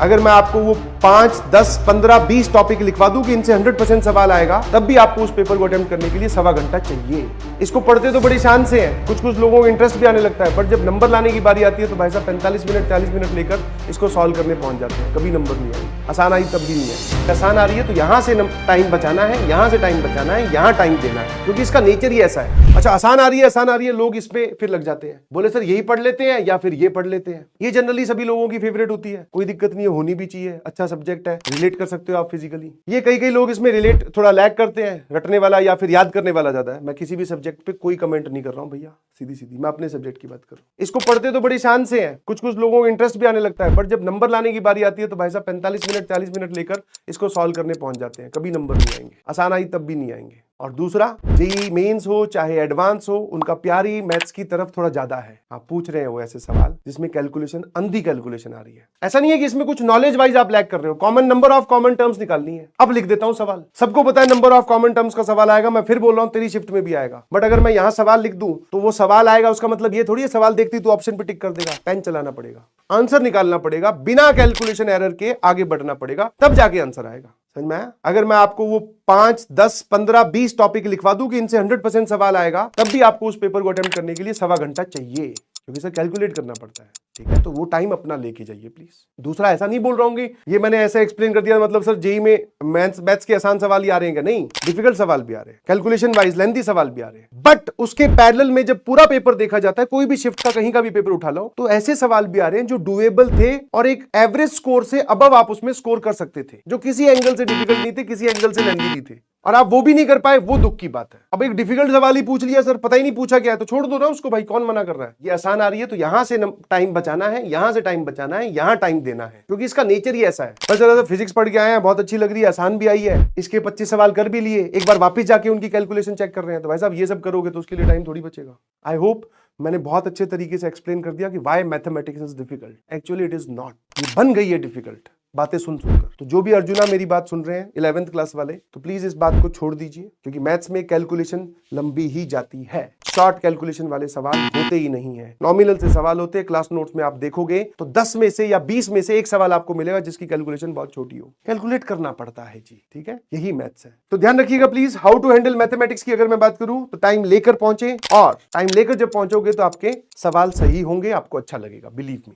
अगर मैं आपको वो 5, 10, 15, 20 टॉपिक लिखवा दूं कि इनसे 100% सवाल आएगा, तब भी आपको उस पेपर को अटेम्प्ट करने के लिए 1.25 घंटा चाहिए। इसको पढ़ते तो बड़ी शान से है, कुछ कुछ लोगों को इंटरेस्ट भी आने लगता है, पर जब नंबर लाने की बारी आती है तो भाई साहब 45 मिनट 40 मिनट लेकर इसको सॉल्व करने पहुंच जाते हैं, कभी नंबर नहीं आए। आसान आई तब भी नहीं है। आसान आ रही है तो यहां से टाइम बचाना है, यहां से टाइम बचाना है, यहां टाइम देना है, क्योंकि इसका नेचर ही ऐसा है। अच्छा, आसान आ रही है, लोग इस पे फिर लग जाते हैं, बोले सर यही पढ़ लेते हैं या फिर ये पढ़ लेते हैं। ये जनरली सभी लोगों की फेवरेट होती है, कोई दिक्कत नहीं है, होनी भी चाहिए, अच्छा सब्जेक्ट है, रिलेट कर सकते हो आप फिजिकली। ये कई लोग इसमें रिलेट थोड़ा लैग करते हैं, रटने वाला या फिर याद करने वाला ज्यादा है। मैं किसी भी सब्जेक्ट पे कोई कमेंट नहीं कर रहा हूं भैया, सीधी मैं अपने सब्जेक्ट की बात कर रहा हूं। इसको पढ़ते तो बड़ी शान से है, कुछ कुछ लोगों को इंटरेस्ट भी आने लगता है, पर जब नंबर लाने की बारी आती है तो भाई साहब 45 मिनट 40 मिनट लेकर इसको सॉल्व करने पहुंच जाते हैं, कभी नंबर नहीं आएंगे। आसान आई तब भी नहीं आएंगे। और दूसरा, जेईई मेंस हो चाहे एडवांस हो, उनका प्यार ही मैथ्स की तरफ थोड़ा ज्यादा है। आप पूछ रहे हैं वो ऐसे सवाल जिसमें कैलकुलेशन, अंधी कैलकुलेशन आ रही है। ऐसा नहीं है कि इसमें कुछ नॉलेज वाइज आप लैग कर रहे हो, common number of common terms निकालनी है। अब लिख देता हूं सवाल, सबको पता है नंबर ऑफ कॉमन टर्म्स का सवाल आएगा, मैं फिर बोल रहा हूं तेरी शिफ्ट में भी आएगा। बट अगर मैं यहां सवाल लिख दूं तो वो सवाल आएगा, उसका मतलब ये थोड़ी है सवाल देखती तो ऑप्शन पे टिक कर देगा। पेन चलाना पड़ेगा, आंसर निकालना पड़ेगा, बिना कैलकुलेशन एरर के आगे बढ़ना पड़ेगा, तब जाके आंसर आएगा। समझ में आया? अगर मैं आपको वो 5, 10, 15, 20 टॉपिक लिखवा दूं कि इनसे 100% सवाल आएगा, तब भी आपको उस पेपर को अटेम्प्ट करने के लिए 1.25 घंटा चाहिए, क्योंकि सर कैलकुलेट करना पड़ता है। ठीक है, तो वो टाइम अपना लेके जाइए प्लीज। दूसरा, ऐसा नहीं बोल रहा हूँ कि ये मैंने ऐसा एक्सप्लेन कर दिया मतलब सर जेईई में मैथ्स के आसान सवाल ही आ रहे हैं, नहीं, डिफिकल्ट सवाल भी आ रहे हैं, कैलकुलेशन वाइज लेंथी सवाल भी आ रहे हैं। बट उसके पैरेलल में जब पूरा पेपर देखा जाता है, कोई भी शिफ्ट का कहीं का भी पेपर उठा लो, तो ऐसे सवाल भी आ रहे हैं जो डुएबल थे और एक एवरेज स्कोर से अबव आप उसमें स्कोर कर सकते थे, जो किसी एंगल से डिफिकल्ट नहीं थे, किसी एंगल से लेंथी नहीं थे, और आप वो भी नहीं कर पाए, वो दुख की बात है। अब एक डिफिकल्ट सवाल ही पूछ लिया, सर पता ही नहीं पूछा क्या है, तो छोड़ दो ना उसको भाई, कौन मना कर रहा है। ये आसान आ रही है तो यहां से टाइम बचाना है, यहां से टाइम बचाना है, यहां टाइम देना है, क्योंकि इसका नेचर ही ऐसा है। बस जरा फिजिक्स पढ़ के आए हैं, बहुत अच्छी लग रही है, आसान भी आई है, इसके 25 सवाल कर भी लिए, एक बार वापस जाके उनकी कैलकुलेशन चेक कर रहे हैं, तो भाई साहब ये सब करोगे तो उसके लिए टाइम थोड़ी बचेगा। आई होप मैंने बहुत अच्छे तरीके से एक्सप्लेन कर दिया कि why mathematics is difficult. Actually it is not, ये बन गई है डिफिकल्ट बातें सुनकर। तो जो भी अर्जुना मेरी बात सुन रहे हैं 11th क्लास वाले, तो प्लीज इस बात को छोड़ दीजिए, क्योंकि मैथ्स में कैलकुलेशन लंबी ही जाती है। शॉर्ट कैलकुलेशन वाले सवाल होते ही नहीं है, नॉमिनल से सवाल होते हैं। क्लास नोट्स में आप देखोगे तो 10 में से या 20 में से एक सवाल आपको मिलेगा जिसकी कैलकुलेशन बहुत छोटी हो। कैलकुलेट करना पड़ता है जी, ठीक है, यही मैथ्स है। तो ध्यान रखिएगा please. How to handle mathematics की अगर मैं बात करूं तो टाइम लेकर पहुंचे, और टाइम लेकर जब पहुंचोगे तो आपके सवाल सही होंगे, आपको अच्छा लगेगा, बिलीव मी।